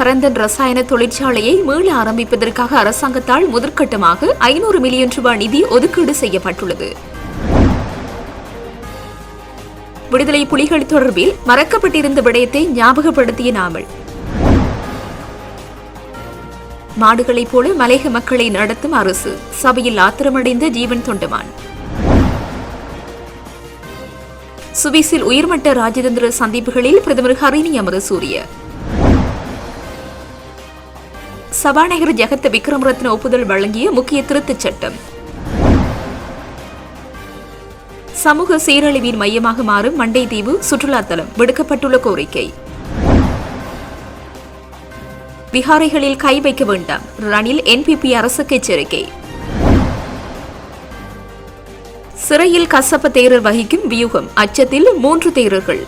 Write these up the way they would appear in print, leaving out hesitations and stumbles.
பரந்தன் ரசாயன தொழிற்சாலையை மீள ஆரம்பிப்பதற்காக அரசாங்கத்தால் முதற்கட்டமாக 500 மில்லியன் ரூபாய் நிதி ஒதுக்கீடு செய்யப்பட்டுள்ளது. விடுதலை புலிகள் தொடர்பில் மறக்கப்பட்டிருந்த விடயத்தை ஞாபகப்படுத்திய நாமல். மாடுகளைப் போல மலையக மக்களை நடத்தும் அரசு, சபையில் ஆத்திரமடைந்த ஜீவன் தொண்டமான். சுவிஸில் உயர்மட்ட ராஜதந்திர சந்திப்புகளில் பிரதமர் ஹரிணி அமரசூரிய. சபாநாயகர் ஜெகத் விக்ரமரத்ன ஒப்புதல் வழங்கிய முக்கிய திருத்தச் சட்டம். சமூக சீரழிவின் மையமாக மாறும் மண்டை தீவு சுற்றுலா தலம், விடுக்கப்பட்டுள்ள கோரிக்கை. விஹாரைகளில் கை வைக்க வேண்டாம், ரணில் என்பிபி அரசுக்கு எச்சரிக்கை. சிறையில் கசப்ப தேரர் வகிக்கும் வியூகம், அச்சத்தில் 3 தேரர்கள்.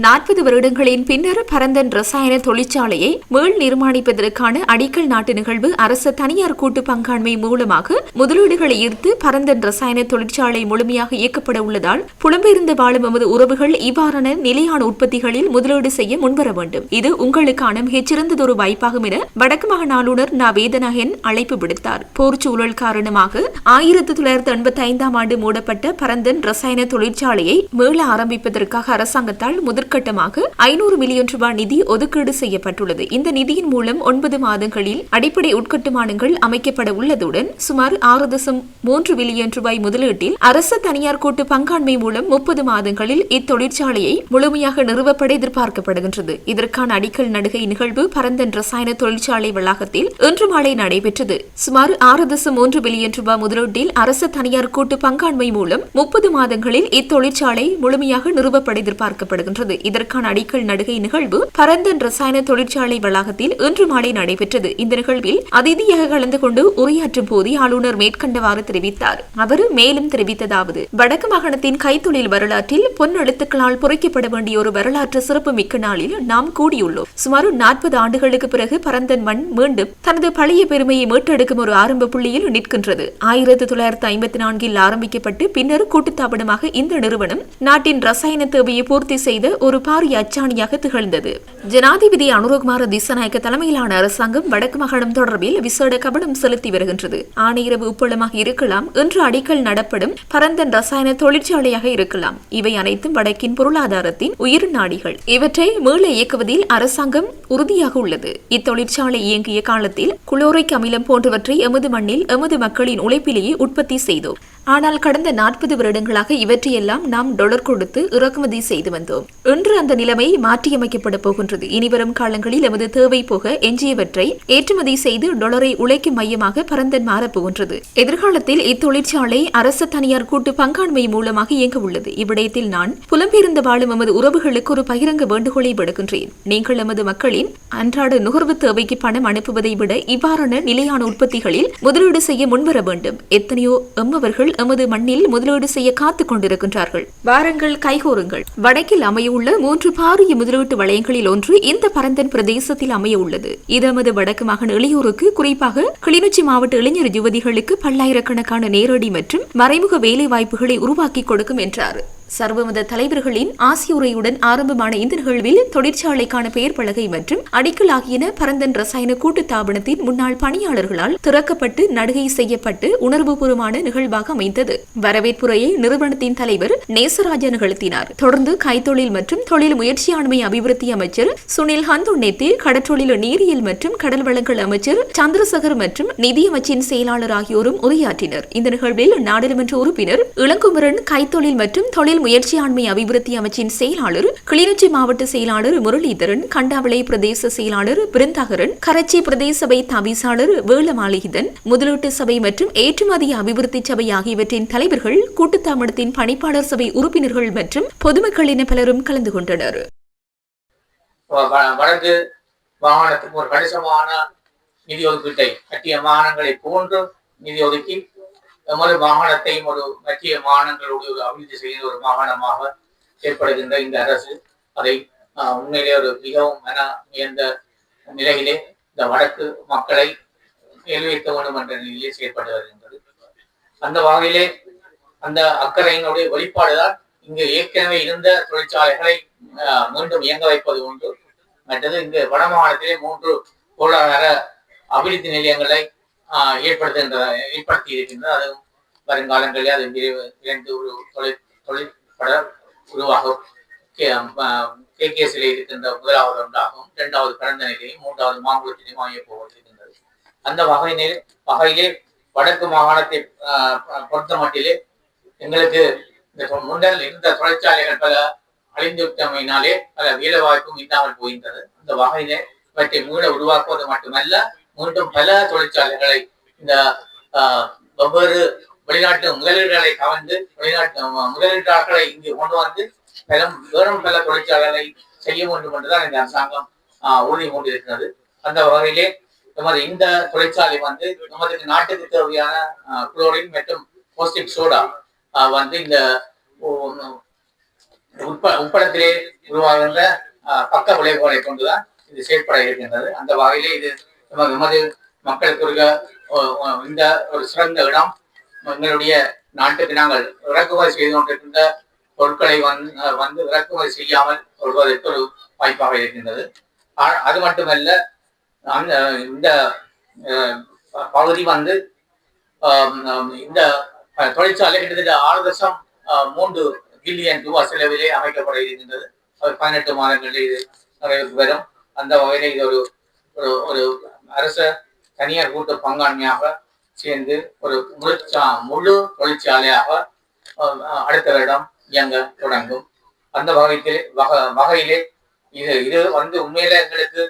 40 வருடங்களின் பின்னர் பரந்தன் ரசாயன தொழிற்சாலையை மீள் நிர்மாணிப்பதற்கான அடிக்கல் நாட்டு நிகழ்வு அரசு தனியார் கூட்டு பங்காண்மை மூலமாக முதலீடுகளை ஈர்த்து பரந்தன் ரசாயன தொழிற்சாலை முழுமையாக இயக்கப்பட உள்ளதால் புலம்பெயர்ந்து வாழும் எமது உறவுகள் இவ்வாறான நிலையான உற்பத்திகளில் முதலீடு செய்ய முன்வர வேண்டும். இது உங்களுக்கான மிகச்சிறந்ததொரு வாய்ப்பாகும் என வடக்கு மாகாண ஆளுநர் ந. வேதநாயகன் அழைப்பு விடுத்தார். போர் சூழல் காரணமாக 1985ஆம் ஆண்டு மூடப்பட்ட பரந்தன் ரசாயன தொழிற்சாலையை மீள ஆரம்பிப்பதற்காக அரசாங்கத்தால் முதற்கட்டமாக 500 மில்லியன் ரூபாய் நிதி ஒதுக்கீடு செய்யப்பட்டுள்ளது. இந்த நிதியின் மூலம் 9 மாதங்களில் அடிப்படை உட்கட்டுமானங்கள் அமைக்கப்பட உள்ளதுடன் சுமார் 6.3 பில்லியன் ரூபாய் முதலீட்டில் அரசு தனியார் கூட்டு பங்காண்மை மூலம் 30 மாதங்களில் இத்தொழிற்சாலையை முழுமையாக நிறுவப்பட எதிர்பார்க்கப்படுகின்றது. இதற்கான அடிக்கல் நடுகை நிகழ்வு பரந்தன் ரசாயன தொழிற்சாலை வளாகத்தில் இன்று மாலை நடைபெற்றது. சுமார் 6.3 பில்லியன் ரூபாய் முதலீட்டில் அரசு தனியார் கூட்டு பங்காண்மை மூலம் 30 மாதங்களில் இத்தொழிற்சாலை முழுமையாக நிறுவப்பட எதிர்பார்க்கப்படுகின்றது. இதற்கான அடிக்கல் நடுகை நிகழ்வு பரந்தன் ரசாயன தொழிற்சாலை வளாகத்தில் இன்று மாலை நடைபெற்றது. இந்த நிகழ்வில் அதிதியாக கலந்து கொண்டு உரையாற்றும் போது ஆளுநர் மேற்கண்டவாறு தெரிவித்தார். அவர் மேலும் தெரிவித்ததாவது: வடக்கு மாகாணத்தின் கைத்தொழில் வரலாற்றில் பொன் எழுத்துக்களால் பொறிக்கப்பட வேண்டிய ஒரு வரலாற்று சிறப்பு மிக்க நாளில் நாம் கூடியுள்ளோம். சுமார் 40 ஆண்டுகளுக்கு பிறகு பரந்தன் மண் மீண்டும் தனது பழைய பெருமையை மீட்டெடுக்கும் ஒரு ஆரம்ப புள்ளியில் நிற்கின்றது. 1954இல் ஆரம்பிக்கப்பட்டு பின்னர் கூட்டுத்தாபனமாக இந்த நிறுவனம் நாட்டின் ரசாயன தேவையை பூர்த்தி செய்த ஒரு பாரிய அச்சாணியாக திகழ்ந்தது. ஜனாதிபதி அனுரகுமார திசாநாயக்க தலைமையிலான அரசாங்கம் வடக்கு மாகாணம் தொடர்பில் விசேட கவனம் செலுத்தி வருகின்றது. ஆணையரவு உப்பளமாக இருக்கலாம், இன்று அடிக்கல் நடப்படும் பரந்தன் ரசாயன தொழிற்சாலையாக இருக்கலாம். இவை அனைத்தும் வடக்கின் பொருளாதாரத்தின் உயிர் நாடிகள். இவற்றை மீள இயக்குவதில் அரசாங்கம் உறுதியாக உள்ளது. இத்தொழிற்சாலை இயங்கிய காலத்தில் குளோரிக் அமிலம் போன்றவற்றை எமது மண்ணில் எமது மக்களின் உழைப்பிலேயே உற்பத்தி செய்தோம். ஆனால் கடந்த 40 வருடங்களாக இவற்றையெல்லாம் நாம் டாலர் கொடுத்து இறக்குமதி செய்து வந்தோம். இன்று அந்த நிலைமை மாற்றியமைக்கப்பட போகின்றது. இனிவரும் காலங்களில் எமது தேவை போக எஞ்சியவற்றை ஏற்றுமதி செய்து டாலரை உழைக்கும் மையமாக பரந்தன் மாறப்போகின்றது. எதிர்காலத்தில் இத்தொழிற்சாலை அரசு தனியார் கூட்டு பங்காண்மை மூலமாக இயங்க உள்ளது. இவ்விடயத்தில் நான் புலம்பெயர்ந்து வாழும் எமது உறவுகளுக்கு ஒரு பகிரங்க வேண்டுகோளை விடுக்கின்றேன். நீங்கள் எமது மக்களின் அன்றாட நுகர்வு தேவைக்கு பணம் அனுப்புவதை விட இவ்வாறான நிலையான உற்பத்திகளில் முதலீடு செய்ய முன்வர வேண்டும். எத்தனையோ எம்மவர்கள் எமது மண்ணில் முதலீடு செய்ய காத்துக் கொண்டிருக்கின்றார்கள். வாரங்கள் கைகோருங்கள். வடக்கில் அமையவுள்ள 3 பாரிய முதலீட்டு வலயங்களில் ஒன்று இந்த பரந்தன் பிரதேசத்தில் அமைய உள்ளது. இது எமது வடக்கு மாகாண இளையோருக்கு, குறிப்பாக கிளிநொச்சி மாவட்ட இளைஞர் யுவதிகளுக்கு பல்லாயிரக்கணக்கான நேரடி மற்றும் மறைமுக வேலை வாய்ப்புகளை உருவாக்கி கொடுக்கும் என்றார். சர்வமத தலைவர்களின் ஆசியுரையுடன் ஆரம்பமான இந்த நிகழ்வில் தொழிற்சாலைக்கான பெயர் பலகை மற்றும் அடிக்கல் ஆகியன பரந்தன் ரசாயன கூட்டு தாபனத்தின் முன்னாள் பணியாளர்களால் திறக்கப்பட்டு நடுகை செய்யப்பட்டு உணர்வுபூர்வமான நிகழ்வாக அமைந்தது. வரவேற்புரையை நிறுவனத்தின் தலைவர் நேசராஜா நிகழ்த்தினார். தொடர்ந்து கைத்தொழில் மற்றும் தொழில் முயற்சியாண்மை அபிவிருத்தி அமைச்சர் சுனில் ஹந்துன்னேத்தி, கடற்றொழில் நீரியல் மற்றும் கடல் வளங்கள் அமைச்சர் சந்திரசேகர் மற்றும் நிதியமைச்சின் செயலாளர் ஆகியோரும் உரையாற்றினர். இந்த நிகழ்வில் நாடாளுமன்ற உறுப்பினர் இளங்குமரன், கைத்தொழில் மற்றும் தொழில் முயற்சியாண்மை அபிவிருத்தி அமைச்சின் செயலாளர், கிளிநொச்சி மாவட்ட செயலாளர் முரளிதரன், கண்டாவளை பிரதேச செயலாளர் பிருந்தாகரன், கரச்சி பிரதேச சபை தவிசாளர் வேளமாளிகிதன், முதலீட்டு சபை மற்றும் ஏற்றுமதி அபிவிருத்தி சபை ஆகியவற்றின் தலைவர்கள், கூட்டுத்தாமடத்தின் பணிப்பாளர் சபை உறுப்பினர்கள் மற்றும் பொதுமக்கள் என பலரும் கலந்து கொண்டனர். வடக்கு மாகாணத்துக்கு ஒரு கணிசமான நிதி ஒதுக்கீட்டை மத்திய மாகாணங்களை போன்று நிதி ஒதுக்கி எமது மாகாணத்தையும் ஒரு மத்திய மாகாணங்களோடு அபிவிருத்தி செய்கிற ஒரு மாகாணமாக ஏற்படுகின்ற இந்த அரசு அதை உண்மையிலே ஒரு மிகவும் மன உயர்ந்த நிலையிலே இந்த வடக்கு மக்களை எழுவைக்க வேண்டும் என்ற நிலையிலே செயற்பட்டு வருகின்றது. அந்த வகையிலே அந்த அக்கறையினுடைய வெளிப்பாடுதான் இங்கு ஏற்கனவே இருந்த தொழிற்சாலைகளை மீண்டும் இயங்க வைப்பது ஒன்று, மற்றது இங்கு வடமாகாணத்திலே 3 பொருளாதார அபிவிருத்தி நிலையங்களை ஏற்படுத்தி இருக்கின்றது. அது வருங்காலங்களில் அது விரைந்து ஒரு தொழிற்பட உருவாகும். KKSல இருக்கின்ற முதலாவது ஒன்றாகும், 2வது பிறந்த நிலையும், 3வது மாங்குளத்திலையும் அமைய போகின்றது. அந்த வகையிலே வடக்கு மாகாணத்தை பொறுத்த மட்டிலே எங்களுக்கு முன்னல் இருந்த தொழிற்சாலைகள் பல அழிந்துவிட்டமையினாலே பல வேலை வாய்ப்பும் இல்லாமல் போகின்றது. அந்த வகையிலே இவற்றை மீள உருவாக்குவது மட்டுமல்ல, மீண்டும் பல தொழிற்சாலைகளை இந்த வெவ்வேறு வெளிநாட்டு முதலீடுகளை கவர்ந்து வெளிநாட்டு முதலீட்டாளர்களை இங்கு கொண்டு வந்து வேறும் பல தொழிற்சாலைகளை செய்ய வேண்டும் என்றுதான் இந்த அரசாங்கம் உறுதி கொண்டிருக்கிறது. அந்த வகையிலே நமது இந்த தொழிற்சாலை வந்து நமது நாட்டுக்கு தேவையான குளோரின் மற்றும் போஸ்டிக் சோடா வந்து இந்த உட்படத்திலே உருவாகின்ற பக்க விளைவுகளை கொண்டுதான் இது செயற்பட இருக்கின்றது. அந்த வகையிலே இது நமது மக்களுக்கு இந்த ஒரு சிறந்த இடம். எங்களுடைய நாட்டுக்கு நாங்கள் இறக்குமதி செய்து கொண்டிருக்கின்ற பொருட்களை வந்து இறக்குமதி செய்யாமல் வருவதற்கு ஒரு வாய்ப்பாக இருக்கின்றது. அது மட்டுமல்ல, இந்த பகுதி வந்து இந்த தொழிற்சாலை கிட்டத்தட்ட 6.3 பில்லியன் ரூபாய் செலவிலே அமைக்கப்பட இருக்கின்றது. 18 மாதங்களில் இது நிறைவுக்கு வரும். அந்த வகையில இது ஒரு அரச தனியார் கூட்டு பங்காண்மையாக சேர்ந்து ஒரு முழு தொழிற்சாலையாக அடுத்த வருடம் இயங்க தொடங்கும். அந்த வகையிலே இது வந்து உண்மையில எங்களுக்கு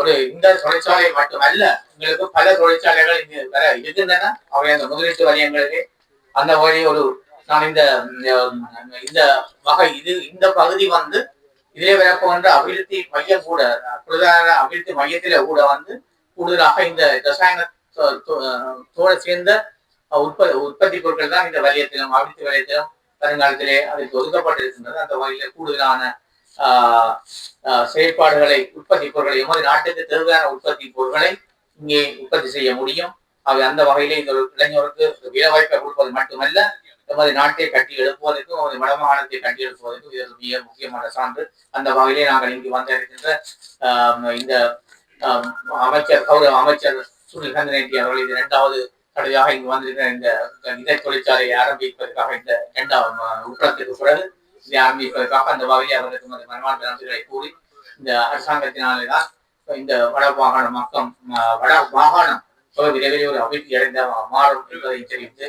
ஒரு இந்த தொழிற்சாலை மட்டுமல்ல, எங்களுக்கு பல தொழிற்சாலைகள் இங்கு வர இருக்கின்றன. அவை அந்த முதலீட்டு வரியங்களிலே அந்த வகை நான் இந்த வகை இந்த பகுதி வந்து இதிலே வரப்போன்ற அபிவிருத்தி மையம் கூட பொருளாதார அபிவிருத்தி மையத்தில கூட வந்து கூடுதலாக இந்த ரசாயனத்தோடு சேர்ந்த உற்பத்தி பொருட்கள் தான் இந்த வலயத்திலும் அபிவிருத்தி வலயத்திலும் வருங்காலத்திலே அதற்கு ஒதுக்கப்பட்டிருக்கின்றது. அந்த வகையில கூடுதலான செயற்பாடுகளை உற்பத்தி பொருட்களை எமது நாட்டுக்கு தேவையான உற்பத்தி பொருட்களை இங்கே உற்பத்தி செய்ய முடியும். அவை அந்த வகையிலே இந்த இளைஞருக்கு வேலை வாய்ப்பை கொடுப்பது மட்டுமல்ல, எமது நாட்டை கட்டி எழுப்புவதற்கும் நமது வடமாகாணத்தை கட்டி எழுப்புவதற்கும் இது மிக முக்கியமான சான்று. அந்த வகையிலே நாங்கள் இங்கு வந்திருக்கின்ற இந்த கௌரவ அமைச்சர் சுனில் கந்தனேட்டி அவர்கள் இது 2வது தடவையாக இங்கு வந்திருக்கிற இந்த தொழிற்சாலையை ஆரம்பிப்பதற்காக இந்த 2வது உட்படத்திற்கு பிறகு இதை ஆரம்பிப்பதற்காக அந்த வகையிலே அவர்களுக்கு மனமார்ந்த நன்றிகளை கூறி, இந்த அரசாங்கத்தினாலேதான் இந்த வட மாகாணம் விரைவில் ஒரு அபிவிருத்தி அடைந்த மாறும் என்பதை தெரிவித்து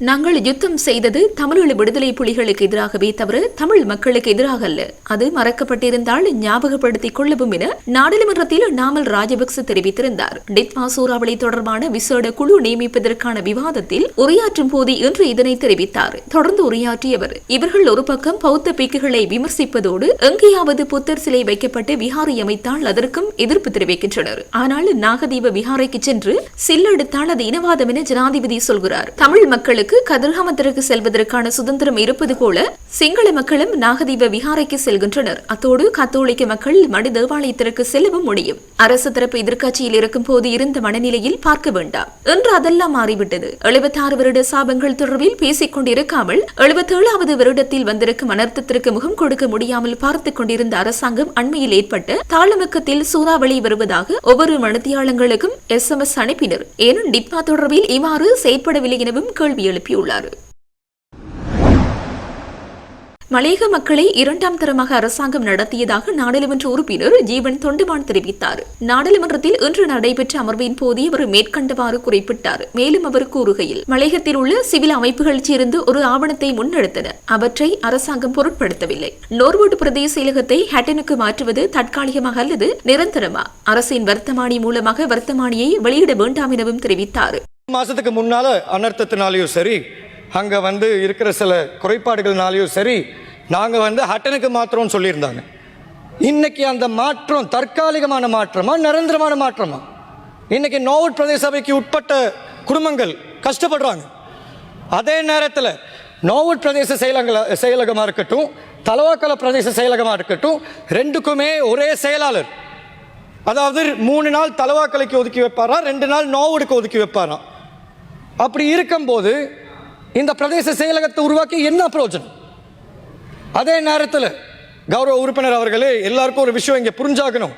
நாங்கள் யுத்தம் செய்தது தமிழீழ விடுதலை புலிகளுக்கு எதிராகவே தவிர தமிழ் மக்களுக்கு எதிராக அல்ல. அது மறக்கப்பட்டிருந்தால் ஞாபகப்படுத்திக் கொள்ளவும் என நாடாளுமன்றத்தில் நாமல் ராஜபக்ச தெரிவித்திருந்தார். டிட்வா சூறாவளி தொடர்பான விசேட குழு நியமிப்பதற்கான விவாதத்தில் உரையாற்றும் போது இன்று இதனை தெரிவித்தார். தொடர்ந்து உரையாற்றியவர், இவர்கள் ஒரு பக்கம் பௌத்த பிக்குகளை விமர்சிப்பதோடு எங்கேயாவது புத்தர் சிலை வைக்கப்பட்டு விஹாரை அமைத்தால் அதற்கும் எதிர்ப்பு தெரிவிக்கின்றனர். ஆனால் நாகதீப விஹாரைக்கு சென்று சில்லெடுத்தால் அது இனவாதம் என ஜனாதிபதி சொல்கிறார். தமிழ் மக்களுக்கு கதிர்காமத்திற்கு செல்வதற்கான சுதந்திரம் இருப்பது போல சிங்கள மக்களும் நாகதீப விஹாரைக்கு செல்கின்றனர். அத்தோடு கத்தோலிக்க மக்கள் மடு தேவாலயத்திற்கு செல்லவும் முடியும். அரசு தரப்பு எதிர்க்கட்சியில் இருக்கும் போது இருந்த மனநிலையில் பார்க்க வேண்டாம் என்று அதெல்லாம் மாறிவிட்டது. 76 வருட சாபங்கள் தொடர்பில் பேசிக் கொண்டிருக்காமல் 77வது வருடத்தில் வந்திருக்கும் அனர்த்தத்திற்கு முகம் கொடுக்க முடியாமல் பார்த்துக் கொண்டிருந்த அரசாங்கம் அண்மையில் ஏற்பட்ட தாளமுக்கத்தில் சூறாவளி வருவதாக ஒவ்வொரு மணித்தியாளங்களுக்கும் SMS அனுப்பினர். ஏனும் டிட்வா தொடர்பில் இவ்வாறு செயற்படவில்லை எனவும் கேள்வி எழுப்பியுள்ளார். மலையக மக்களை 2ஆம் தரமாக அரசாங்கம் நடத்தியதாக நாடாளுமன்ற உறுப்பினர் ஜீவன் தொண்டமான் தெரிவித்தார். நாடாளுமன்றத்தில் இன்று நடைபெற்ற அமர்வின் போது அவர் மேற்கண்டவாறு குறிப்பிட்டார். மேலும் அவர் கூறுகையில், மலையகத்தில் உள்ள சிவில் அமைப்புகள் சேர்ந்து ஒரு ஆவணத்தை முன்னெடுத்தன. அவற்றை அரசாங்கம் பொருட்படுத்தவில்லை. நோர்வுட் பிரதேச செயலகத்தை ஹட்டனுக்கு மாற்றுவது தற்காலிகமாக அல்லது நிரந்தரமா? அரசின் வர்த்தமானி மூலமாக வர்த்தமானியை வெளியிட வேண்டாம் எனவும் தெரிவித்தார். மாசத்துக்கு முன்னால அனர்த்தத்தினாலேயும் சரி, அங்க இருக்கிற சில குறைபாடுகள்னாலேயும் சரி, நாங்க ஹட்டனுக்கு மாத்திரம் சொல்லியிருந்தாங்க. இன்னைக்கு அந்த மாற்றம் தற்காலிகமான மாற்றமா நிரந்தரமான மாற்றமா? இன்னைக்கு நோர்வுட் பிரதேச சபைக்கு உட்பட்ட குடும்பங்கள் கஷ்டப்படுறாங்க. அதே நேரத்தில் நோர்வுட் பிரதேச செயலகமா இருக்கட்டும், தலவாக்கல பிரதேச செயலகமா இருக்கட்டும், ரெண்டுக்குமே ஒரே செயலாளர். அதாவது 3 நாள் தலவாக்கலைக்கு ஒதுக்கி வைப்பாரா, 2 நாள் நோர்வுடுக்கு ஒதுக்கி வைப்பாராம். அப்படி இருக்கும்போது இந்த பிரதேச செயலகத்தை உருவாக்கி என்ன பிரயோஜனம்? அதே நேரத்தில் கௌரவ உறுப்பினர் அவர்களே, எல்லாருக்கும் ஒரு விஷயம் இங்கே புரிஞ்சாகணும்.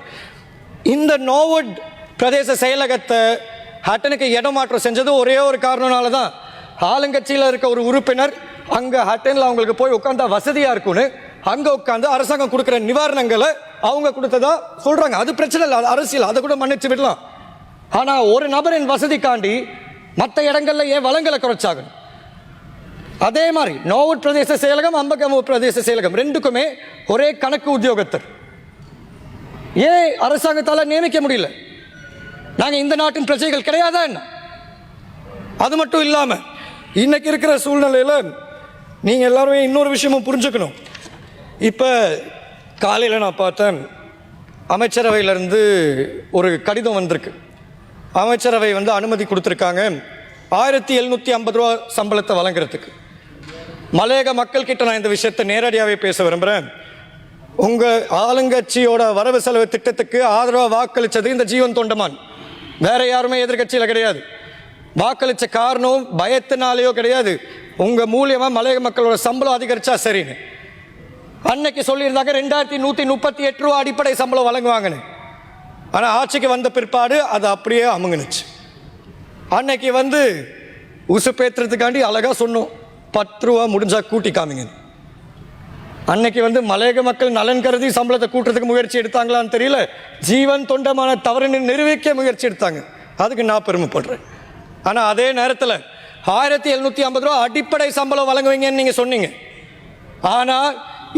இந்த நோவுட் பிரதேச செயலகத்தை ஹட்டனுக்கு இடமாற்றம் செஞ்சது ஒரே ஒரு காரணனால தான். ஆளுங்கட்சியில் இருக்க ஒரு உறுப்பினர் அங்கே ஹட்டனில் அவங்களுக்கு போய் உட்காந்தா வசதியாக இருக்கும்னு அங்கே உட்காந்து அரசாங்கம் கொடுக்குற நிவாரணங்களை அவங்க கொடுத்ததா சொல்கிறாங்க. அது பிரச்சனை இல்லை, அது அரசியல், அதை கூட மன்னிச்சு விடலாம். ஆனால் ஒரு நபரின் வசதிக்காண்டி மற்ற இடங்களில் ஏன் வளங்களை குறைச்சாகணும்? அதே மாதிரி நோவுட் பிரதேச செயலகம், அம்பகமு பிரதேச செயலகம் ரெண்டுக்குமே ஒரே கணக்கு உத்தியோகத்தர். ஏன் அரசாங்கத்தால் நியமிக்க முடியல? நாங்கள் இந்த நாட்டின் பிரஜைகள் கிடையாதா என்ன? அது மட்டும் இல்லாமல் இன்னைக்கு இருக்கிற சூழ்நிலையில் நீங்கள் எல்லாருமே இன்னொரு விஷயமும் புரிஞ்சுக்கணும். இப்போ காலையில் நான் பார்த்தேன், அமைச்சரவையிலேருந்து ஒரு கடிதம் வந்திருக்கு. அமைச்சரவை அனுமதி கொடுத்துருக்காங்க 1750 ரூபா சம்பளத்தை வழங்குறதுக்கு. மலையக மக்கள் கிட்ட நான் இந்த விஷயத்தை நேரடியாகவே பேச விரும்புகிறேன். உங்கள் ஆளுங்கட்சியோட வரவு செலவு திட்டத்துக்கு ஆதரவாக வாக்களித்தது இந்த ஜீவன் தொண்டமான், வேற யாருமே எதிர்கட்சியில் கிடையாது. வாக்களித்த காரணம் பயத்தினாலேயோ கிடையாது, உங்கள் மூலியமாக மலையக மக்களோட சம்பளம் அதிகரிச்சா சரின்னு. அன்னைக்கு சொல்லியிருந்தாங்க 2138 ரூபா அடிப்படை சம்பளம் வழங்குவாங்கன்னு. ஆனால் ஆட்சிக்கு வந்த பிற்பாடு அது அப்படியே அமுங்குனுச்சு. அன்னைக்கு உசுப்பேற்றுறதுக்காண்டி அழகாக சொன்னோம், 10 ரூபா முடிஞ்சா கூட்டி காமிங்க. அன்னைக்கு மலையக மக்கள் நலன் கருதி சம்பளத்தை கூட்டுறதுக்கு முயற்சி எடுத்தாங்களான்னு தெரியல, ஜீவன் தொண்டமான தவறுன்னு நிரூபிக்க முயற்சி எடுத்தாங்க. அதுக்கு நான் பெருமைப்படுறேன். ஆனால் அதே நேரத்தில் 1750 ரூபா அடிப்படை சம்பளம் வழங்குவீங்கன்னு நீங்கள் சொன்னீங்க. ஆனால்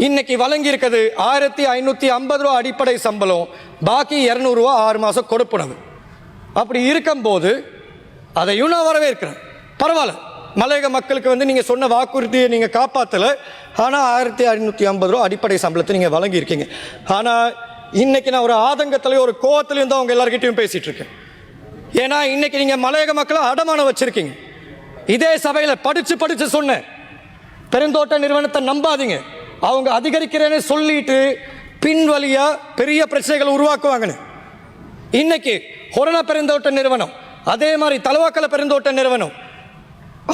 இன்னைக்கு வழங்கி இருக்கிறது 1550 ரூபா அடிப்படை சம்பளம், பாக்கி 200 ரூபா 6 மாதம் கொடுப்பனவு. அப்படி இருக்கும்போது அதையும் நான் வரவேற்கிறேன். பரவாயில்ல, மலையக மக்களுக்கு நீங்கள் சொன்ன வாக்குறுதியை நீங்கள் காப்பாற்றலை. ஆனால் 1550 ரூபா அடிப்படை சம்பளத்தை நீங்கள் வழங்கியிருக்கீங்க. ஆனால் இன்னைக்கு நான் ஒரு ஆதங்கத்திலையும் ஒரு கோவத்திலையும் தான் அவங்க எல்லார்கிட்டையும் பேசிகிட்டு இருக்கேன். ஏன்னா இன்னைக்கு நீங்கள் மலையக மக்களை அடமானம் வச்சிருக்கீங்க. இதே சபையில் படித்து சொன்னேன், பெருந்தோட்ட நிறுவனத்தை நம்பாதீங்க, அவங்க அதிகரிக்கிறேன்னு சொல்லிட்டு பின்வழியா பெரிய பிரச்சனைகள் உருவாக்குவாங்கன்னு. இன்னைக்கு கொரோனா பெருந்தோட்ட நிறுவனம், அதே மாதிரி தலவாக்கல பெருந்தோட்ட நிறுவனம்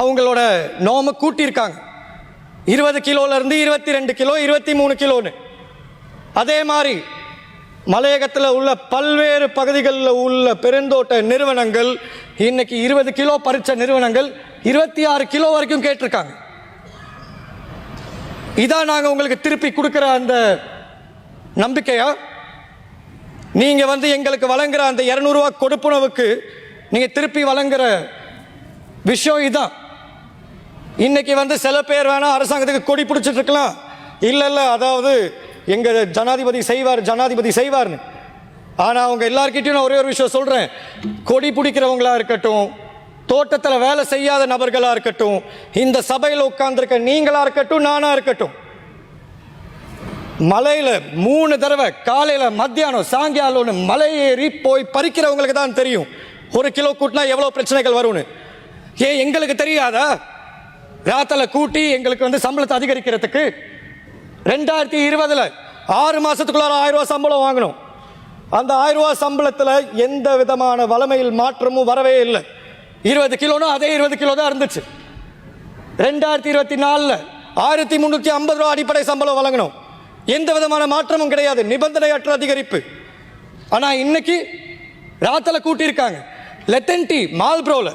அவங்களோட நோம கூட்டியிருக்காங்க. 20 கிலோலேருந்து 22 கிலோ, 23 கிலோன்னு. அதே மாதிரி மலையகத்தில் உள்ள பல்வேறு பகுதிகளில் உள்ள பெருந்தோட்ட நிறுவனங்கள் இன்னைக்கு 20 கிலோ பறிச்ச நிறுவனங்கள் 26 கிலோ வரைக்கும் கேட்டிருக்காங்க. இதான் நாங்கள் உங்களுக்கு திருப்பி கொடுக்குற அந்த நம்பிக்கையா? நீங்கள் எங்களுக்கு வழங்குற அந்த 200 ரூபா கொடுப்புணவுக்கு நீங்கள் திருப்பி வழங்குற விஷயம் இதுதான். இன்னைக்கு சில பேர் வேணா அரசாங்கத்துக்கு கொடி பிடிச்சிட்டு இருக்கலாம், இல்லை அதாவது எங்கள் ஜனாதிபதி செய்வார்னு. ஆனால் அவங்க எல்லார்கிட்டையும் நான் ஒரே ஒரு விஷயம் சொல்கிறேன், கொடி பிடிக்கிறவங்களா இருக்கட்டும், தோட்டத்தில் வேலை செய்யாத நபர்களாக இருக்கட்டும், இந்த சபையில் உட்கார்ந்துருக்க நீங்களாக இருக்கட்டும், நானாக இருக்கட்டும், மலையில் 3 தடவை காலையில் மத்தியானம் சாயங்காலம்னு மலை ஏறி போய் பறிக்கிறவங்களுக்கு தான் தெரியும் 1 கிலோ கூட்டினா எவ்வளோ பிரச்சனைகள் வரும்னு. ஏன் எங்களுக்கு தெரியாதா? ராத்தில் கூட்டி எங்களுக்கு சம்பளத்தை அதிகரிக்கிறதுக்கு 2020 6 மாதத்துக்குள்ளார 1000 ரூபா சம்பளம் வாங்கணும். அந்த 1000 ரூபா சம்பளத்தில் எந்த விதமான வளமையில் மாற்றமும் வரவே இல்லை. 20 கிலோனா அதே 20 கிலோ தான் இருந்துச்சு. 2024 1350 ரூபா அடிப்படை சம்பளம் வழங்கணும், எந்த விதமான மாற்றமும் கிடையாது, நிபந்தனையற்ற அதிகரிப்பு. ஆனால் இன்னைக்கு ராத்தில் கூட்டியிருக்காங்க. லெத்தன்டி மால்ப்ரோல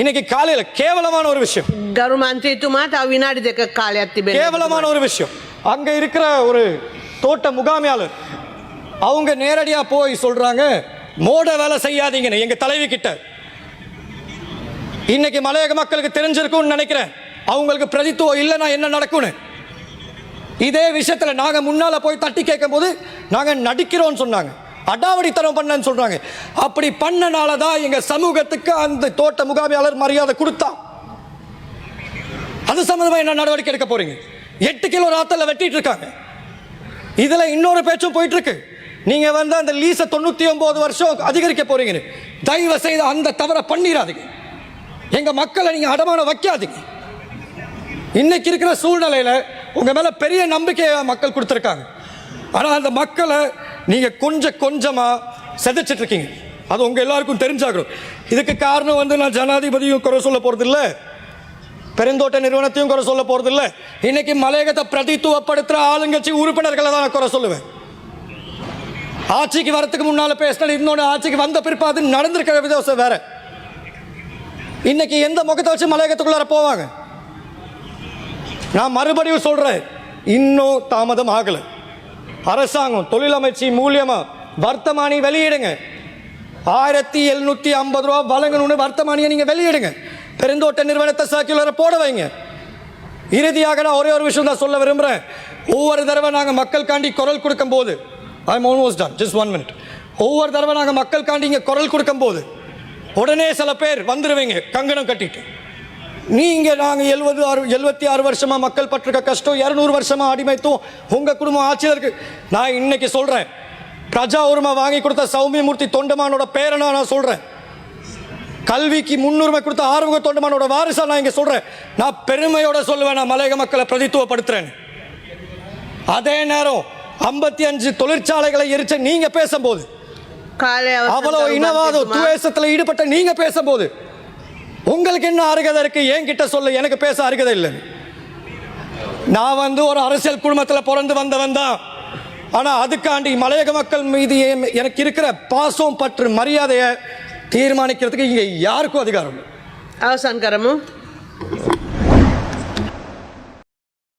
இன்னைக்கு காலையில் கேவலமான ஒரு விஷயம், ගරු මන්ත්‍රීතුමා තව විනාඩි 2ක කාලයක් තිබෙනවා. கேவலமான ஒரு விஷயம். அங்க இருக்கிற ஒரு தோட்ட முகாமையாளர் அவங்க நேரடியா போய் சொல்றாங்க, மோட வேலை செய்யாதீங்கன்னு எங்க தலைவி கிட்ட. இன்னைக்கு மலையக மக்களுக்கு தெரிஞ்சிருக்கும்னு நினைக்கிறேன், அவங்களுக்கு பிரதித்துவம் இல்லைன்னா என்ன நடக்கும்னு. இதே விஷயத்துல நாங்க முன்னால போய் தட்டி கேட்கும் போது நாங்க நடிக்கிறோம்னு சொன்னாங்க, அடாவடித்தனம் பண்ணன்னு சொல்றாங்க. அப்படி பண்ணனால தான் எங்க சமூகத்துக்கு அந்த தோட்ட முகாமையாளர் மரியாதை கொடுத்தா. அது சம்பந்தமா என்ன நடவடிக்கை எடுக்க போறீங்க? 8 கிலோ ராத்தல வெட்டிட்டு இருக்காங்க. இதுல இன்னொரு பேச்சும் போயிட்டு இருக்கு, நீங்க அந்த லீஸை 99 வருஷம் அதிகரிக்க போறீங்க. தயவு செய்து அந்த தவறை பண்ணிடாதீங்க, எங்க மக்களை நீங்க அடமானம் வைக்காதீங்க. இன்னைக்கு இருக்கிற சூழ்நிலையில உங்க மேல பெரிய நம்பிக்கையை மக்கள் கொடுத்துருக்காங்க. ஆனா அந்த மக்களை நீங்க கொஞ்சம் கொஞ்சமா செதைச்சிட்டு இருக்கீங்க, அது உங்க எல்லாருக்கும் தெரிஞ்சாகணும். இதுக்கு காரணம் நான் ஜனாதிபதியும் குறை சொல்ல போறது இல்லை, பெருந்தோட்ட நிறுவனத்தையும் குறை சொல்ல போறது இல்லை. இன்னைக்கு மலையகத்தை பிரதித்துவப்படுத்துற ஆளுங்கட்சி உறுப்பினர்களை தான் நான் குறை சொல்லுவேன். ஆட்சிக்கு வரத்துக்கு முன்னால பேசினது இன்னொன்று, ஆட்சிக்கு வந்த பிற்பாடு நடந்திருக்கிற விதம் வேற. இன்னைக்கு எந்த முகத்தை வச்சு மலையகத்துக்குள்ளார போவாங்க? நான் மறுபடியும் சொல்றேன், இன்னும் தாமதம் ஆகல. அரசாங்கம் தொழிலமைச்சு மூலியமா வர்த்தமானி வெளியிடுங்க. 1750 ரூபா வழங்கணும்னு வர்த்தமானியை நீங்க வெளியிடுங்க. பெருந்தோட்ட நிறுவனத்தை சர்க்குலரை போட வைங்க. இறுதியாக நான் ஒரே ஒரு விஷயம் தான் சொல்ல விரும்புகிறேன். ஒவ்வொரு தடவை நாங்கள் மக்கள் காண்டி குரல் கொடுக்கும் போது, I'm almost done, just 1 minute. ஒவ்வொரு தடவை நாங்கள் மக்கள் காண்டி இங்கே குரல் கொடுக்கும் போது உடனே சில பேர் வந்துடுவீங்க கங்கணம் கட்டிட்டு. நீங்கள் நாங்கள் 76 வருஷமாக மக்கள் பட்டிருக்க கஷ்டம், 200 வருஷமாக அடிமைத்துவம், உங்கள் குடும்பம் ஆட்சியில் இருக்கு. நான் இன்னைக்கு சொல்கிறேன், பிரஜா உரிமை வாங்கி கொடுத்த சௌமியமூர்த்தி தொண்டமானோட பேரனா நான் சொல்கிறேன். கல்விக்கு முன்னுரிமை கொடுத்த ஆறுமுக தொண்டமானோட வாரிசா நான் இங்கே சொல்கிறேன். நான் பெருமையோட சொல்லுவேன், நான் மலையக மக்களை பிரதித்துவப்படுத்துறேன். அதே நேரம் 55 தொழிற்சாலைகளை எரிச்ச நீங்க பேசும்போது, அவ்வளவு இனவாத துவேஷத்தில் ஈடுபட்ட நீங்க பேசும்போது உங்களுக்கு என்ன அருகதை இருக்கு? என்கிட்ட சொல்ல எனக்கு பேச அருகதை இல்லை. நான் ஒரு அரசியல் குடும்பத்தில் பிறந்து வந்தவன் தான். ஆனால் அதுக்காண்டி மலையக மக்கள் மீது எனக்கு இருக்கிற பாசம் பற்று மரியாதையை தீர்மானிக்கிறதுக்கு இங்கே யாருக்கும் அதிகாரம் இல்லை. அவசான் கரமு.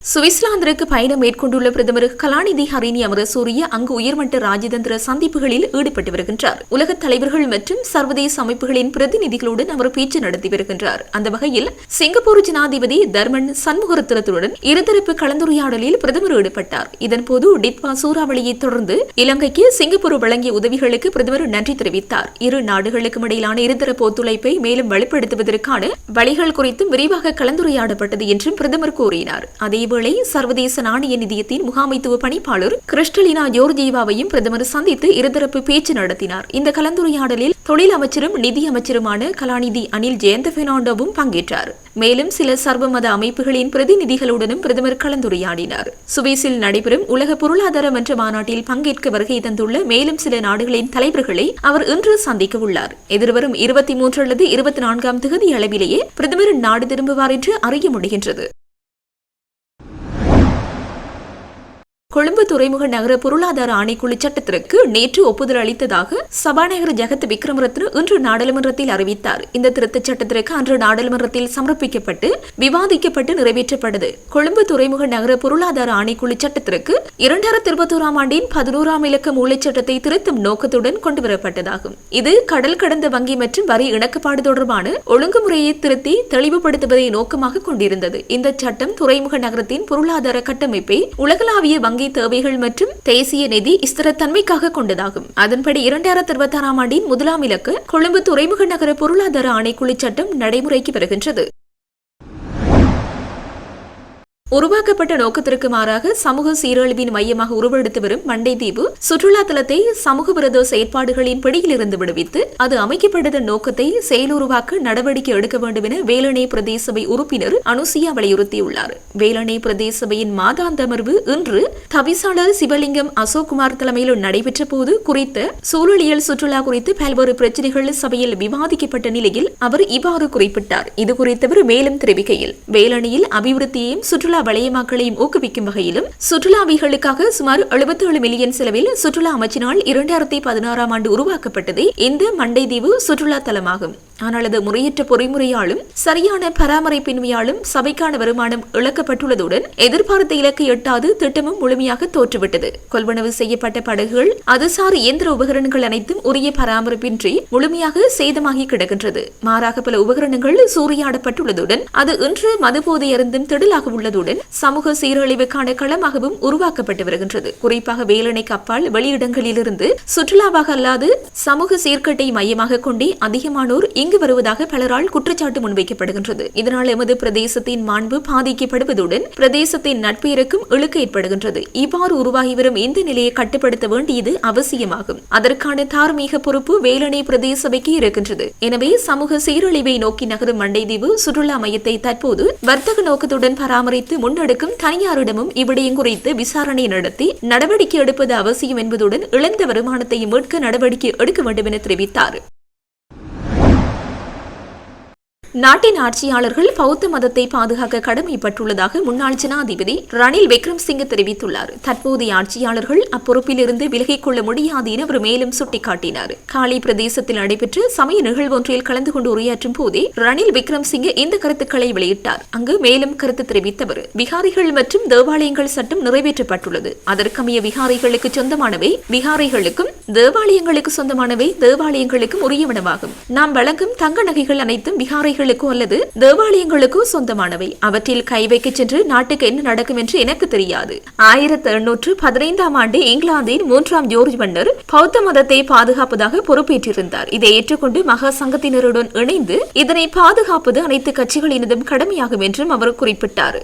சுவிட்சர்லாந்திற்கு பயணம் மேற்கொண்டுள்ள பிரதமர் கலாநிதி ஹரிணி அமரசூரிய அங்கு உயர்மட்ட ராஜதந்திர சந்திப்புகளில் ஈடுபட்டு வருகின்றார். உலகத் தலைவர்கள் மற்றும் சர்வதேச அமைப்புகளின் பிரதிநிதிகளுடன் அவர் பேச்சு நடத்தி வருகின்றார். அந்த வகையில் சிங்கப்பூர் ஜனாதிபதி தர்மன் சண்முகரத்னத்துடன் இருதரப்பு கலந்துரையாடலில் பிரதமர் ஈடுபட்டார். இதன்போது டிட்வா சூறாவளியை தொடர்ந்து இலங்கைக்கு சிங்கப்பூர் வழங்கிய உதவிகளுக்கு பிரதமர் நன்றி தெரிவித்தார். இரு நாடுகளுக்கும் இடையிலான இருதரப்பு ஒத்துழைப்பை மேலும் வலுப்படுத்துவதற்கான வழிகள் குறித்தும் விரிவாக கலந்துரையாடப்பட்டது என்றும் பிரதமர் கூறினார். அதேவேளை சர்வதேச நாணய நிதியத்தின் முகாமைத்துவ பணிப்பாளர் கிறிஸ்டலினா ஜோர்ஜியவாவையும் பிரதமர் சந்தித்து இருதரப்பு பேச்சு நடத்தினார். இந்த கலந்துரையாடலில் தொழில் அமைச்சரும் நிதி அமைச்சருமான கலாநிதி அனில் ஜெயந்த பெர்னாண்டோவும் பங்கேற்றார். மேலும் சில சர்வமத அமைப்புகளின் பிரதிநிதிகளுடனும் பிரதமர் கலந்துரையாடினார். சுவிஸில் நடைபெறும் உலக பொருளாதார மன்ற மாநாட்டில் பங்கேற்க வருகை தந்துள்ள மேலும் சில நாடுகளின் தலைவர்களை அவர் இன்று சந்திக்க உள்ளார். எதிர்வரும் 23 அல்லது 24ஆம் தேதி அளவிலேயே பிரதமர் நாடு திரும்புவார் என்று அறிய முடிகின்றது. கொழும்பு துறைமுக நகர பொருளாதார ஆணைக்குழு சட்டத்திற்கு நேற்று ஒப்புதல் அளித்ததாக சபாநாயகர் ஜெகத் விக்ரமரத்ன இன்று நாடாளுமன்றத்தில் அறிவித்தார். இந்த திருத்தச் சட்டத்திற்கு அன்று நாடாளுமன்றத்தில் சமர்ப்பிக்கப்பட்டு விவாதிக்கப்பட்டு நிறைவேற்றப்பட்டது. கொழும்பு துறைமுக நகர பொருளாதார ஆணைக்குழு சட்டத்திற்கு 2021ஆம் ஆண்டின் 11ஆம் இலக்க மூலச் சட்டத்தை திருத்தும் நோக்கத்துடன் கொண்டுவரப்பட்டதாகும். இது கடல் கடந்த வங்கி மற்றும் வரி இணக்கப்பாடு தொடர்பான ஒழுங்குமுறையை திருத்தி தெளிவுபடுத்துவதை நோக்கமாக கொண்டிருந்தது. இந்த சட்டம் துறைமுக நகரத்தின் பொருளாதார கட்டமைப்பை உலகளாவிய வங்கி தேவைகள் மற்றும் தேசிய நிதி ஸ்திரத்தன்மைக்காக கொண்டதாகும். அதன்படி 2026ஆம் ஆண்டின் 1ஆம் இலக்கு கொழும்பு துறைமுக நகர பொருளாதார ஆணைக்குழு சட்டம் நடைமுறைக்கு வருகின்றது. உருவாக்கப்பட்ட நோக்கத்திற்கு மாறாக சமூக சீரழிவின் மையமாக உருவெடுத்து வரும் மண்டைதீவு சுற்றுலா தலத்தை சமூக விரோத செயற்பாடுகளின் பிடியிலிருந்து விடுவித்து அது அமைக்கப்பட்ட நோக்கத்தை செயலுருவாக்க நடவடிக்கை எடுக்க வேண்டும் என வேலணை பிரதேச சபை உறுப்பினர் அனுசியா வலியுறுத்தியுள்ளார். வேலணை பிரதேச சபையின் மாதாந்த அமர்வு இன்று தவிசாளர் சிவலிங்கம் அசோக்குமார் தலைமையில் நடைபெற்ற போது குறித்த சூழலியல் சுற்றுலா குறித்து பல்வேறு பிரச்சினைகள் சபையில் விவாதிக்கப்பட்ட நிலையில் அவர் இவ்வாறு குறிப்பிட்டார். இது குறித்தவர் மேலும் தெரிவிக்கையில், வேலணையில் அபிவிருத்தியையும் சுற்றுலா வளையமாக்களையும் ஊக்குவிக்கும் வகையிலும் சுற்றுலாவிகளுக்காக சுமார் 77 மில்லியன் செலவில் சுற்றுலா அமைச்சினால் 2016ஆம் ஆண்டு உருவாக்கப்பட்டதே இந்த மண்டைதீவு சுற்றுலா தலமாகும். ஆனால் அது முறையற்ற பொறிமுறையாலும் சரியான பராமரிப்பின்மையாலும் சபைக்கான வருமானம் இழக்கப்பட்டுள்ளதுடன் எதிர்பார்த்த இலக்கை எட்டாது திட்டமும் முழுமையாக தோற்றுவிட்டது. கொள்வனவு செய்யப்பட்ட படகுகள் அதுசார் இயந்திர உபகரணங்கள் அனைத்தும் உரிய பராமரிப்பின்றி முழுமையாக சேதமாகி கிடக்கின்றது. மாறாக பல உபகரணங்கள் சூறையாடப்பட்டுள்ளதுடன் அது இன்று மதுபோதை அருந்தும் திடலாக உள்ளதுடன் சமூக சீரழிவுக்கான களமாகவும் உருவாக்கப்பட்டு வருகின்றது. குறிப்பாக வேலணைக்கு அப்பால் வெளியிடங்களிலிருந்து சுற்றுலாவாக அல்லாது சமூக சீர்கேட்டை மையமாக கொண்டே அதிகமானோர் இங்கு வருவதாக பலரால் குற்றச்சாட்டு முன்வைக்கப்படுகின்றது. இதனால் எமது பிரதேசத்தின் மாண்பு பாதிக்கப்படுவதுடன் பிரதேசத்தின் நட்பெயருக்கும் இழுக்கு ஏற்படுகின்றது. இவ்வாறு உருவாகி வரும் இந்த நிலையை கட்டுப்படுத்த வேண்டியது அவசியமாகும். அதற்கான தார்மீக பொறுப்பு வேலணை பிரதேச சபைக்கு இருக்கின்றது. எனவே சமூக சீரழிவை நோக்கி நகரும் மண்டைதீவு சுற்றுலா மையத்தை தற்போது வர்த்தக நோக்கத்துடன் பராமரித்து முன்னெடுக்கும் தனியாரிடமும் இவ்விடயம் குறித்து விசாரணை நடத்தி நடவடிக்கை எடுப்பது அவசியம் என்பதுடன் இழந்த வருமானத்தை மீட்க நடவடிக்கை எடுக்க வேண்டும் என தெரிவித்தார். நாட்டின் ஆட்சியாளர்கள் பௌத்த மதத்தை பாதுகாக்க கடமைப்பட்டுள்ளதாக முன்னாள் ஜனாதிபதி ரணில் விக்ரம்சிங்கே தெரிவித்துள்ளார். தற்போதைய ஆட்சியாளர்கள் அப்பொறுப்பில் இருந்து விலகிக் கொள்ள முடியாது என அவர் மேலும் சுட்டிக்காட்டினார். காலி பிரதேசத்தில் நடைபெற்ற சமய நிகழ்வொன்றில் கலந்து கொண்டு உரையாற்றும் போதே ரணில் விக்ரம்சிங்கே இந்த கருத்துக்களை வெளியிட்டார். அங்கு மேலும் கருத்து தெரிவித்தவர், விகாரிகள் மற்றும் தேவாலயங்கள் சட்டம் நிறைவேற்றப்பட்டுள்ளது. அதற்கமைய விகாரிகளுக்கு சொந்தமானவை விகாரிகளுக்கும், தேவாலயங்களுக்கு சொந்தமானவை தேவாலயங்களுக்கும் உரியவனவாகும். நாம் வழங்கும் தங்க நகைகள் அனைத்தும் விகாரிகளுக்கோ அல்லது தேவாலயங்களுக்கோ சொந்தமானவை. அவற்றில் கை வைக்க சென்று நாட்டுக்கு என்ன நடக்கும் என்று எனக்கு தெரியாது. 1815 ஆண்டு இங்கிலாந்தின் 3ஆம் ஜோர்ஜ் மன்னர் பௌத்த மதத்தை பாதுகாப்பதாக பொறுப்பேற்றிருந்தார். இதை ஏற்றுக்கொண்டு மகா சங்கத்தினருடன் இணைந்து இதனை பாதுகாப்பது அனைத்து கட்சிகளினதும் கடமையாகும் என்றும் அவர் குறிப்பிட்டார்.